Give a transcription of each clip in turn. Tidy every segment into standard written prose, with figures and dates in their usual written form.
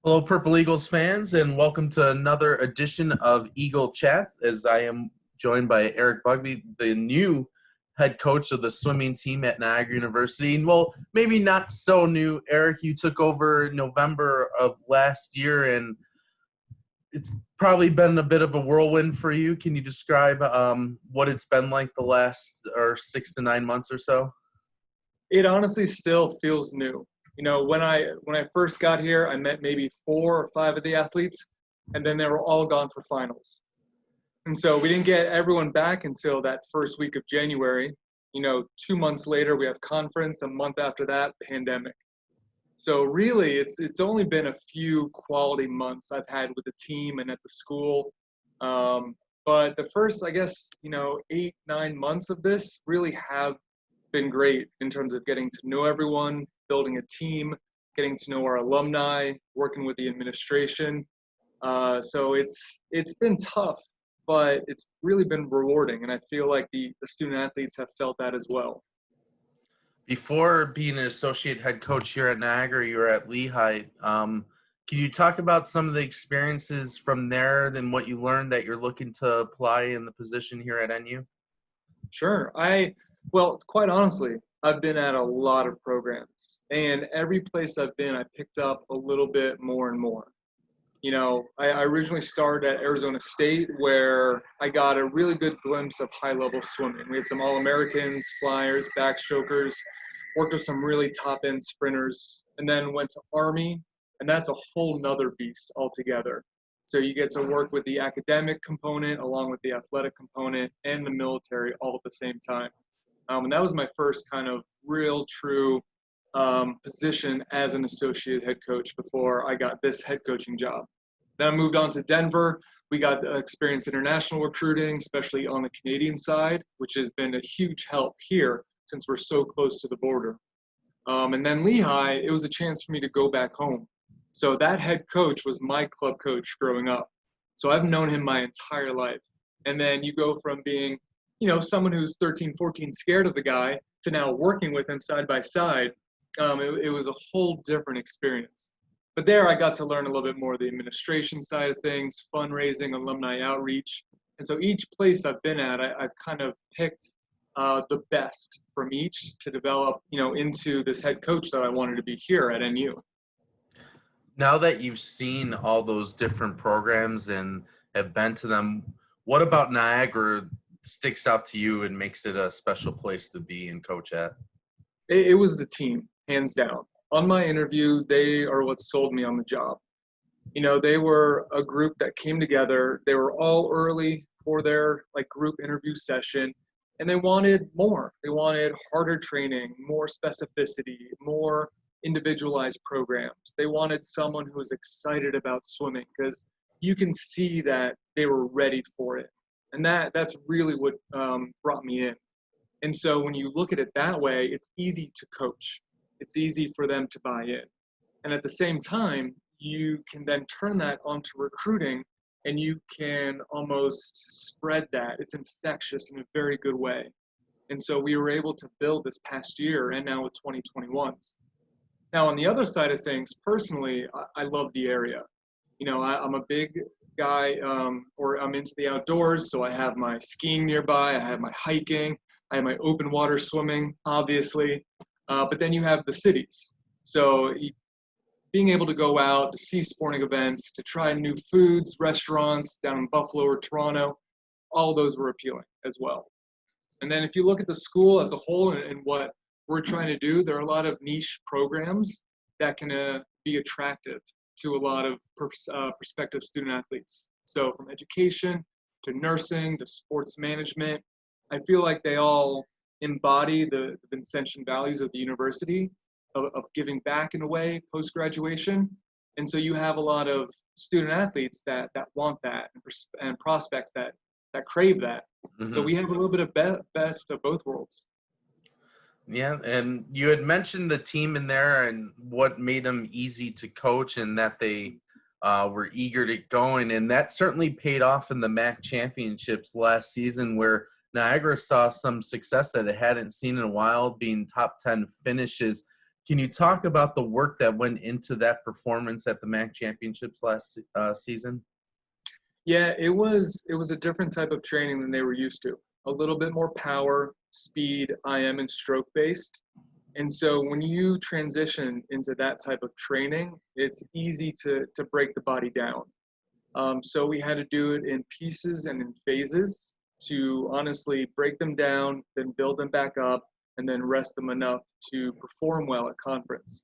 Hello, Purple Eagles fans, and welcome to another edition of Eagle Chat. As I am joined by Eric Bugby, the new head coach of the swimming team at Niagara University. And well, maybe not so new. Eric, you took over November of last year, and it's probably been a bit of a whirlwind for you. Can you describe what it's been like the last 6 to 9 months or so? It honestly still feels new. When I first got here, I met maybe 4 or 5 of the athletes, and then they were all gone for finals. And so we didn't get everyone back until that first week of January. 2 months later, we have conference. A month after that, pandemic. So really, it's only been a few quality months I've had with the team and at the school. But the first, I guess, 8, 9 months of this really have been great in terms of getting to know everyone, building a team, getting to know our alumni, working with the administration. So it's been tough, but it's really been rewarding, and I feel like the student athletes have felt that as well. Before being an associate head coach here at Niagara, you were at Lehigh. Can you talk about some of the experiences from there and what you learned that you're looking to apply in the position here at NU? Sure. Well, quite honestly, I've been at a lot of programs, and every place I've been, I picked up a little bit more and more. I originally started at Arizona State, where I got a really good glimpse of high-level swimming. We had some All-Americans, flyers, backstrokers, worked with some really top-end sprinters, and then went to Army, and that's a whole nother beast altogether. So you get to work with the academic component along with the athletic component and the military all at the same time. And that was my first kind of real, true position as an associate head coach before I got this head coaching job. Then I moved on to Denver. We got to experience international recruiting, especially on the Canadian side, which has been a huge help here since we're so close to the border. And then Lehigh, it was a chance for me to go back home. So that head coach was my club coach growing up. So I've known him my entire life. And then you go from being someone who's 13, 14, scared of the guy, to now working with him side by side. It was a whole different experience. But there I got to learn a little bit more of the administration side of things, fundraising, alumni outreach. And so each place I've been at, I've kind of picked the best from each to develop, into this head coach that I wanted to be here at NU. Now that you've seen all those different programs and have been to them, what about Niagara sticks out to you and makes it a special place to be and coach at? It was the team, hands down. On my interview, they are what sold me on the job. They were a group that came together. They were all early for their group interview session, and they wanted more. They wanted harder training, more specificity, more individualized programs. They wanted someone who was excited about swimming, because you can see that they were ready for it. And that's really what brought me in. And so when you look at it that way, it's easy to coach. It's easy for them to buy in. And at the same time, you can then turn that onto recruiting, and you can almost spread that. It's infectious in a very good way. And so we were able to build this past year, and now with 2021s. Now, on the other side of things, personally, I love the area. I'm a big guy, or I'm into the outdoors, so I have my skiing nearby, I have my hiking, I have my open water swimming, obviously. But then you have the cities. So being able to go out to see sporting events, to try new foods, restaurants down in Buffalo or Toronto, all those were appealing as well. And then if you look at the school as a whole and what we're trying to do, there are a lot of niche programs that can be attractive to a lot of prospective student athletes. So from education to nursing to sports management, I feel like they all embody the Vincentian values of the university of giving back in a way post-graduation. And so you have a lot of student athletes that want that, and prospects that crave that. Mm-hmm. So we have a little bit of best of both worlds. Yeah, and you had mentioned the team in there and what made them easy to coach, and that they were eager to get going, and that certainly paid off in the MAC championships last season, where Niagara saw some success that it hadn't seen in a while, being top 10 finishes. Can you talk about the work that went into that performance at the MAC Championships last season? Yeah, it was a different type of training than they were used to. A little bit more power, speed, IM, and stroke based. And so when you transition into that type of training, it's easy to break the body down. So we had to do it in pieces and in phases to honestly break them down, then build them back up, and then rest them enough to perform well at conference.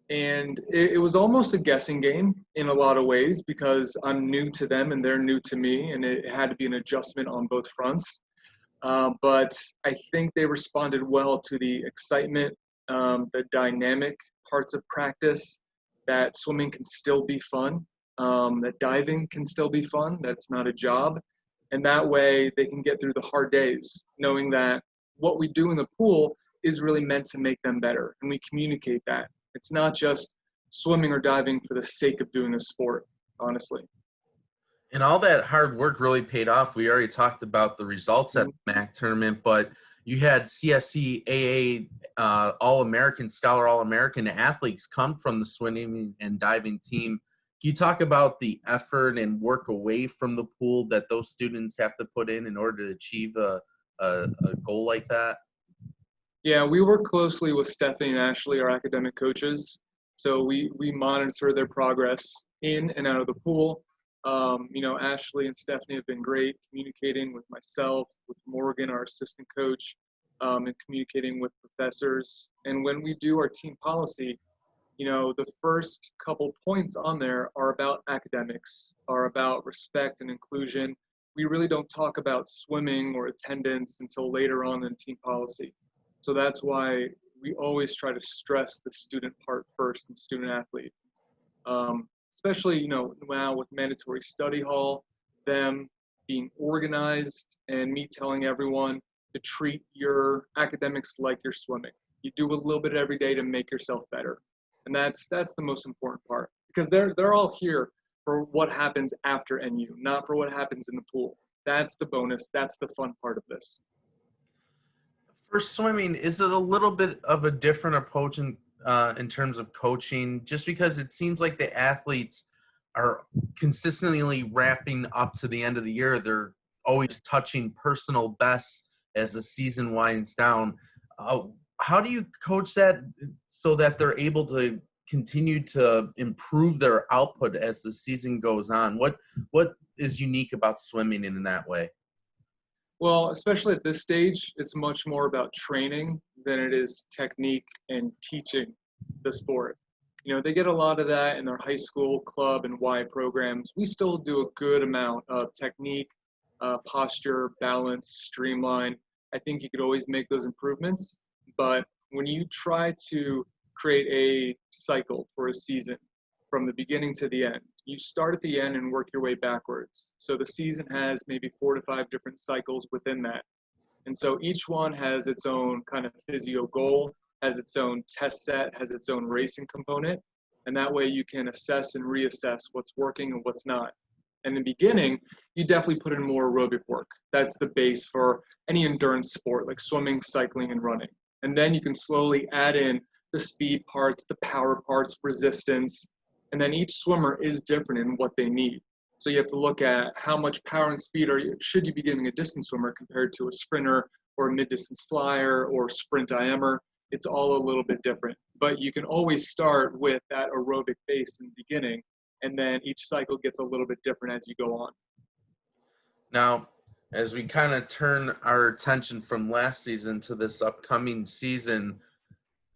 And it was almost a guessing game in a lot of ways because I'm new to them and they're new to me, and it had to be an adjustment on both fronts. But I think they responded well to the excitement, the dynamic parts of practice, that swimming can still be fun, that diving can still be fun, that's not a job. And that way they can get through the hard days, knowing that what we do in the pool is really meant to make them better. And we communicate that. It's not just swimming or diving for the sake of doing a sport, honestly. And all that hard work really paid off. We already talked about the results at the MAC tournament, but you had CSC AA All-American, Scholar All-American athletes come from the swimming and diving team. Can you talk about the effort and work away from the pool that those students have to put in order to achieve a goal like that? Yeah, we work closely with Stephanie and Ashley, our academic coaches. So we monitor their progress in and out of the pool. Ashley and Stephanie have been great communicating with myself, with Morgan, our assistant coach, and communicating with professors. And when we do our team policy, the first couple points on there are about academics, are about respect and inclusion. We really don't talk about swimming or attendance until later on in team policy. So that's why we always try to stress the student part first and student athlete. Especially, now with mandatory study hall, them being organized and me telling everyone to treat your academics like you're swimming. You do a little bit every day to make yourself better. And that's the most important part because they're all here for what happens after NU, not for what happens in the pool. That's the bonus. That's the fun part of this. For swimming, is it a little bit of a different approach in terms of coaching? Just because it seems like the athletes are consistently wrapping up to the end of the year. They're always touching personal bests as the season winds down. How do you coach that so that they're able to continue to improve their output as the season goes on? What is unique about swimming in that way? Well, especially at this stage, it's much more about training than it is technique and teaching the sport. They get a lot of that in their high school, club, and Y programs. We still do a good amount of technique, posture, balance, streamline. I think you could always make those improvements. But when you try to create a cycle for a season from the beginning to the end, you start at the end and work your way backwards. So the season has maybe 4 to 5 different cycles within that. And so each one has its own kind of physio goal, has its own test set, has its own racing component. And that way you can assess and reassess what's working and what's not. In the beginning, you definitely put in more aerobic work. That's the base for any endurance sport like swimming, cycling, and running. And then you can slowly add in the speed parts, the power parts, resistance. And then each swimmer is different in what they need. So you have to look at how much power and speed should you be giving a distance swimmer compared to a sprinter or a mid-distance flyer or sprint IMer. It's all a little bit different. But you can always start with that aerobic base in the beginning, and then each cycle gets a little bit different as you go on. Now, as we kind of turn our attention from last season to this upcoming season,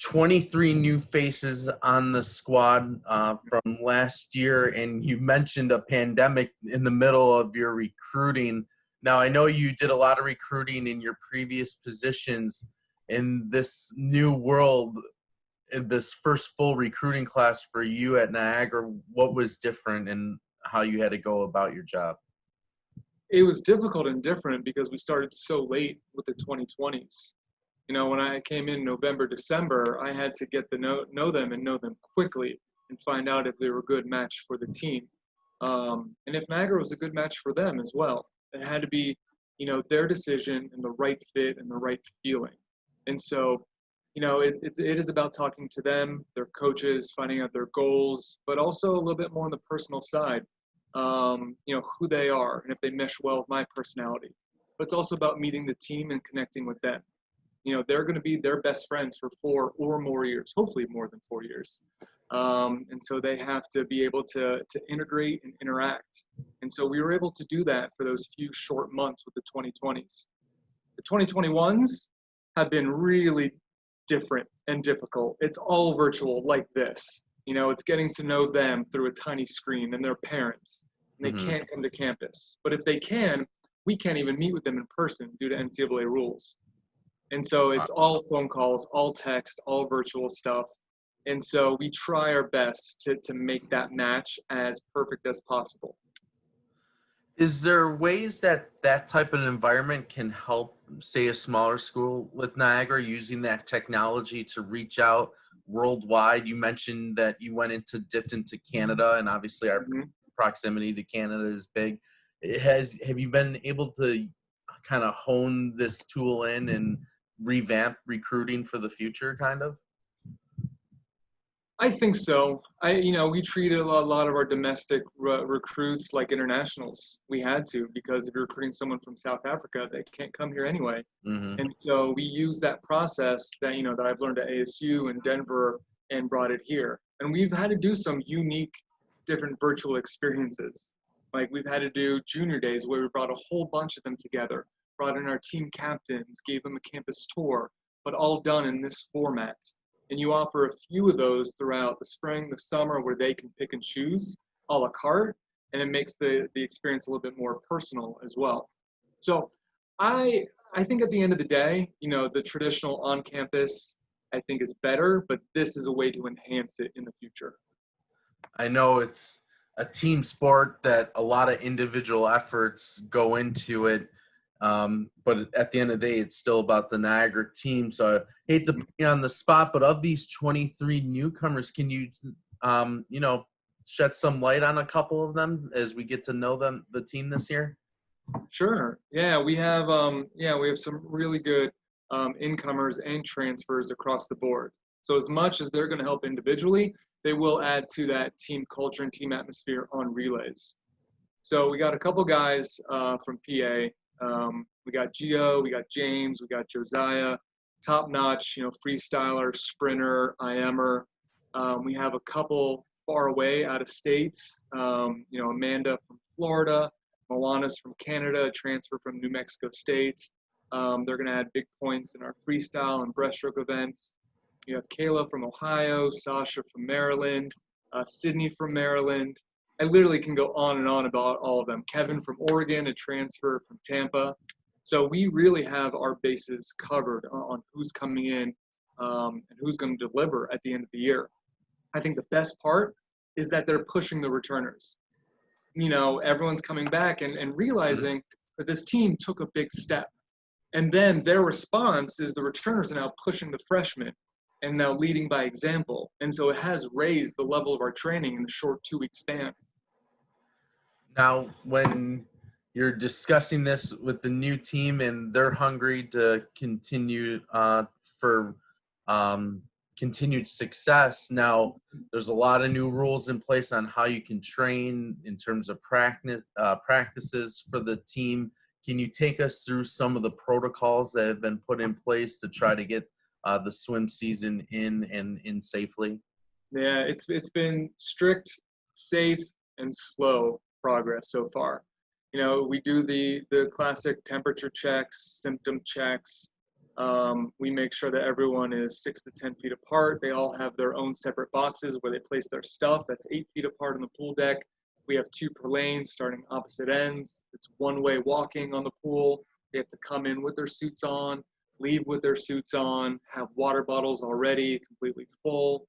23 new faces on the squad from last year, and you mentioned a pandemic in the middle of your recruiting. Now, I know you did a lot of recruiting in your previous positions. In this new world, in this first full recruiting class for you at Niagara, what was different and how you had to go about your job? It was difficult and different because we started so late with the 2020s. When I came in November, December, I had to get to know them and know them quickly and find out if they were a good match for the team. And if Niagara was a good match for them as well. It had to be, their decision and the right fit and the right feeling. And so, it is about talking to them, their coaches, finding out their goals, but also a little bit more on the personal side. Who they are and if they mesh well with my personality. But it's also about meeting the team and connecting with them. They're going to be their best friends for 4 or more years, hopefully more than 4 years. And so they have to be able to integrate and interact. And so we were able to do that for those few short months with the 2020s. The 2021s have been really different and difficult. It's all virtual like this. It's getting to know them through a tiny screen and their parents. And they can't come to campus. But if they can, we can't even meet with them in person due to NCAA rules. And so it's all phone calls, all text, all virtual stuff. And so we try our best to make that match as perfect as possible. Is there ways that that type of environment can help, say, a smaller school with Niagara using that technology to reach out worldwide? You mentioned that you dipped into Canada, and obviously our proximity to Canada is big. Have you been able to kind of hone this tool in and revamp recruiting for the future, kind of? I think so. We treated a lot of our domestic recruits like internationals. We had to, because if you're recruiting someone from South Africa, they can't come here anyway. And so we use that process that I've learned at ASU and Denver and brought it here. And we've had to do some unique, different virtual experiences. Like we've had to do junior days where we brought a whole bunch of them together, brought in our team captains, gave them a campus tour, but all done in this format. And you offer a few of those throughout the spring, the summer, where they can pick and choose a la carte, and it makes the experience a little bit more personal as well. So I think at the end of the day, the traditional on-campus, I think, is better, but this is a way to enhance it in the future. I know it's a team sport that a lot of individual efforts go into it. But at the end of the day, it's still about the Niagara team. So I hate to be on the spot, but of these 23 newcomers, can you, shed some light on a couple of them as we get to know the team this year? Sure. Yeah, we have some really good incomers and transfers across the board. So as much as they're going to help individually, they will add to that team culture and team atmosphere on relays. So we got a couple guys from PA. We got Gio, we got James, we got Josiah, top-notch, freestyler, sprinter, IMer. We have a couple far away out of states. Amanda from Florida, Milana's from Canada, transfer from New Mexico State. They're going to add big points in our freestyle and breaststroke events. You have Kayla from Ohio, Sasha from Maryland, Sydney from Maryland. I literally can go on and on about all of them. Kevin from Oregon, a transfer from Tampa. So we really have our bases covered on who's coming in and who's going to deliver at the end of the year. I think the best part is that they're pushing the returners. Everyone's coming back and realizing that this team took a big step. And then their response is the returners are now pushing the freshmen and now leading by example. And so it has raised the level of our training in a short 2-week span. Now, when you're discussing this with the new team and they're hungry to continue for continued success, now there's a lot of new rules in place on how you can train in terms of practices for the team. Can you take us through some of the protocols that have been put in place to try to get the swim season in safely? Yeah, it's been strict, safe, and slow progress so far. We do the classic temperature checks, symptom checks. We make sure that everyone is 6 to 10 feet apart. They all have their own separate boxes where they place their stuff. That's 8 feet apart on the pool deck. We have 2 per lane starting opposite ends. It's one-way walking on the pool. They have to come in with their suits on, leave with their suits on, have water bottles already completely full.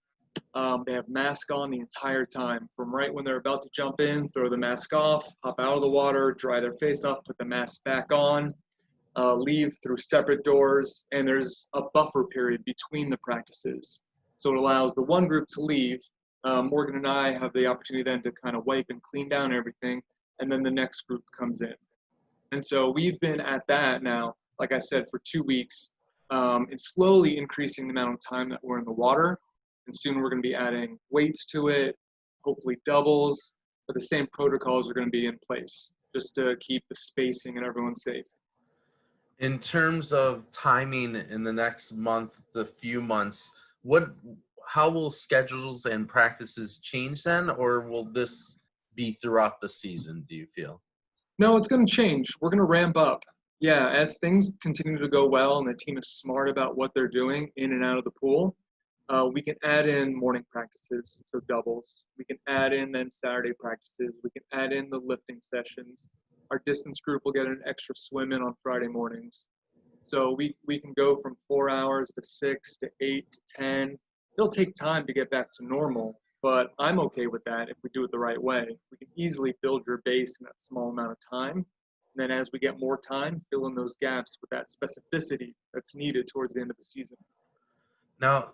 They have mask on the entire time. From right when they're about to jump in, throw the mask off, hop out of the water, dry their face off, put the mask back on, leave through separate doors, and there's a buffer period between the practices. So it allows the one group to leave. Morgan and I have the opportunity then to kind of wipe and clean down everything, and then the next group comes in. And so we've been at that now, like I said, for 2 weeks. and slowly increasing the amount of time that we're in the water. And soon we're going to be adding weights to it, hopefully doubles, but the same protocols are going to be in place just to keep the spacing and everyone safe. In terms of timing in the next month, the few months, how will schedules and practices change then, or will this be throughout the season, do you feel? No, it's going to change. We're going to ramp up. Yeah, as things continue to go well and the team is smart about what they're doing in and out of the pool, we can add in morning practices, so doubles. We can add in then Saturday practices. We can add in the lifting sessions. Our distance group will get an extra swim in on Friday mornings. So we can go from 4 hours to 6 to 8 to 10. It'll take time to get back to normal, but I'm okay with that if we do it the right way. We can easily build your base in that small amount of time. And then as we get more time, fill in those gaps with that specificity that's needed towards the end of the season. Now,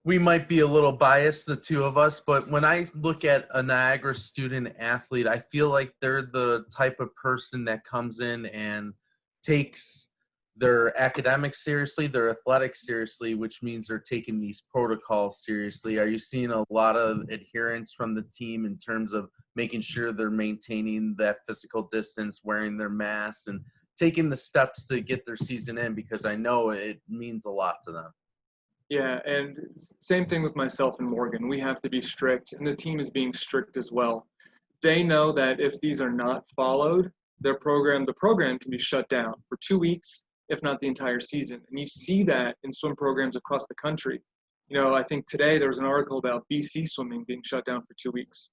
we might be a little biased, the two of us, but when I look at a Niagara student athlete, I feel like they're the type of person that comes in and takes their academics seriously, their athletics seriously, which means they're taking these protocols seriously. Are you seeing a lot of adherence from the team in terms of making sure they're maintaining that physical distance, wearing their masks, and taking the steps to get their season in? Because I know it means a lot to them. Yeah, and same thing with myself and Morgan. We have to be strict, and the team is being strict as well. They know that if these are not followed, the program can be shut down for 2 weeks, if not the entire season. And you see that in swim programs across the country. You know, I think today there was an article about BC swimming being shut down for 2 weeks.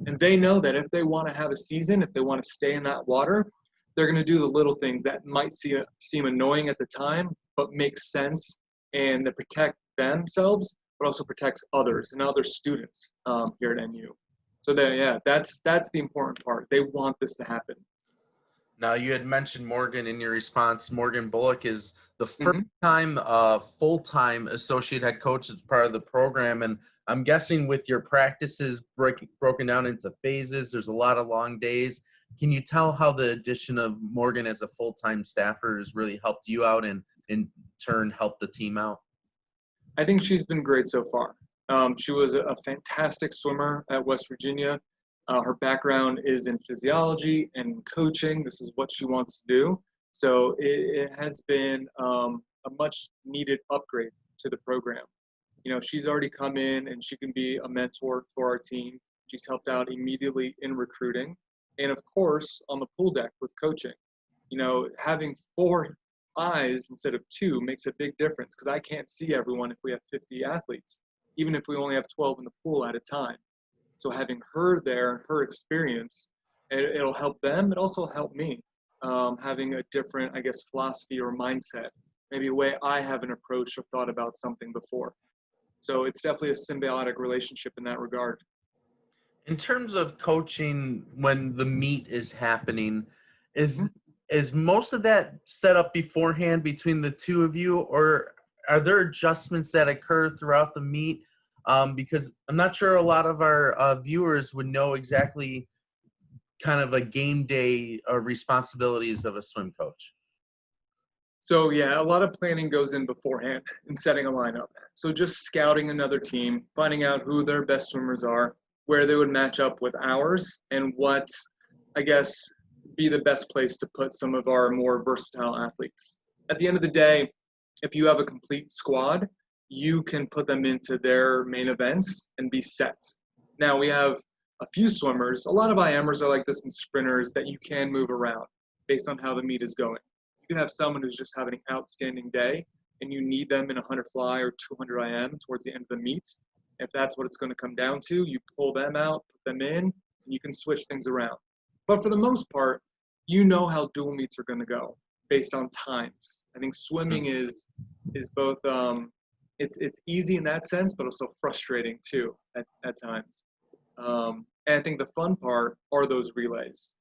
And they know that if they want to have a season, if they want to stay in that water, they're going to do the little things that might seem annoying at the time, but make sense and that protect themselves, but also protects others and other students here at NU. So that's the important part. They want this to happen. Now, you had mentioned Morgan in your response. Morgan Bullock is the first Mm-hmm. time full-time associate head coach as part of the program. And I'm guessing with your practices broken down into phases, there's a lot of long days. Can you tell how the addition of Morgan as a full-time staffer has really helped you out and in turn helped the team out? I think she's been great so far. She was a fantastic swimmer at West Virginia. Her background is in physiology and coaching. This is what she wants to do. So it has been a much needed upgrade to the program. You know, she's already come in and she can be a mentor for our team. She's helped out immediately in recruiting. And of course, on the pool deck with coaching. You know, having 4 eyes instead of 2 makes a big difference because I can't see everyone if we have 50 athletes, even if we only have 12 in the pool at a time. So having her there, her experience, it'll help them. It also helped me having a different, I guess, philosophy or mindset, maybe a way I haven't approached or thought about something before. So it's definitely a symbiotic relationship in that regard. In terms of coaching when the meet is happening, Mm-hmm. is most of that set up beforehand between the two of you, or are there adjustments that occur throughout the meet? Because I'm not sure a lot of our viewers would know exactly kind of a game day responsibilities of a swim coach. So yeah, a lot of planning goes in beforehand in setting a lineup. So just scouting another team, finding out who their best swimmers are, where they would match up with ours, and what, I guess, be the best place to put some of our more versatile athletes. At the end of the day, if you have a complete squad, you can put them into their main events and be set. Now we have a few swimmers, a lot of IMers are like this and sprinters that you can move around based on how the meet is going. You can have someone who's just having an outstanding day and you need them in a 100 fly or 200 IM towards the end of the meet. If that's what it's going to come down to, you pull them out, put them in, and you can switch things around. But for the most part, you know how dual meets are going to go based on times. I think swimming is both it's easy in that sense, but also frustrating too at times. And I think the fun part are those relays.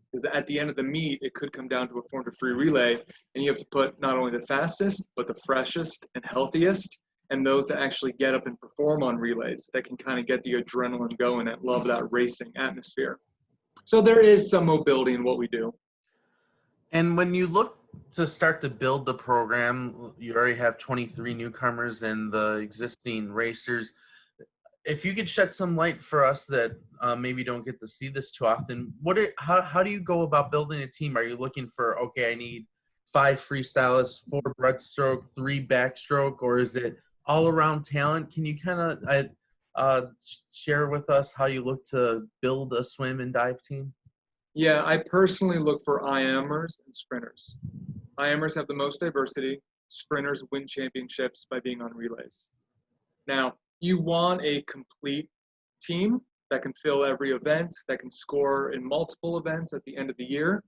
Because at the end of the meet, it could come down to a 400 free relay, and you have to put not only the fastest, but the freshest and healthiest, and those that actually get up and perform on relays that can kind of get the adrenaline going and love that racing atmosphere. So there is some mobility in what we do. And when you look To start to build the program, you already have 23 newcomers and the existing racers. If you could shed some light for us that maybe don't get to see this too often, how do you go about building a team? Are you looking for, okay, I need 5 freestylists, 4 breaststroke, 3 backstroke, or is it all around talent? Can you kind of share with us how you look to build a swim and dive team? Yeah, I personally look for IMers and sprinters. IMers have the most diversity. Sprinters win championships by being on relays. Now, you want a complete team that can fill every event, that can score in multiple events at the end of the year.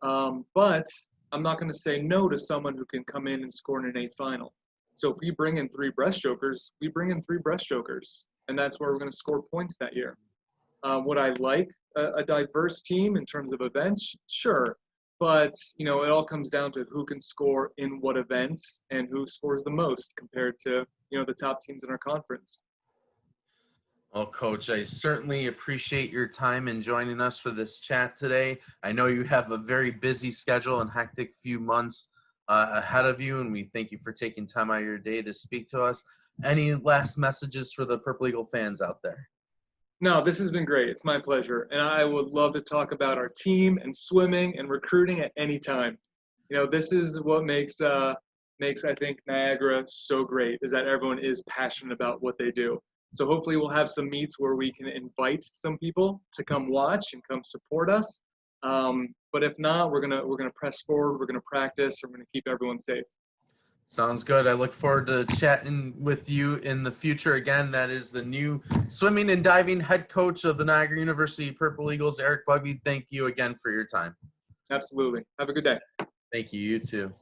But I'm not going to say no to someone who can come in and score in an 8 final. So if we bring in 3 breaststrokers, we bring in 3 breaststrokers, and that's where we're going to score points that year. Would I like a diverse team in terms of events? Sure. But, it all comes down to who can score in what events and who scores the most compared to, the top teams in our conference. Well, Coach, I certainly appreciate your time in joining us for this chat today. I know you have a very busy schedule and hectic few months ahead of you, and we thank you for taking time out of your day to speak to us. Any last messages for the Purple Eagle fans out there? No, this has been great. It's my pleasure. And I would love to talk about our team and swimming and recruiting at any time. This is what makes I think Niagara so great, is that everyone is passionate about what they do. So hopefully we'll have some meets where we can invite some people to come watch and come support us. But if not, we're gonna press forward. We're gonna practice. We're gonna keep everyone safe. Sounds good. I look forward to chatting with you in the future. Again, that is the new swimming and diving head coach of the Niagara University Purple Eagles, Eric Bugby. Thank you again for your time. Absolutely. Have a good day. Thank you. You too.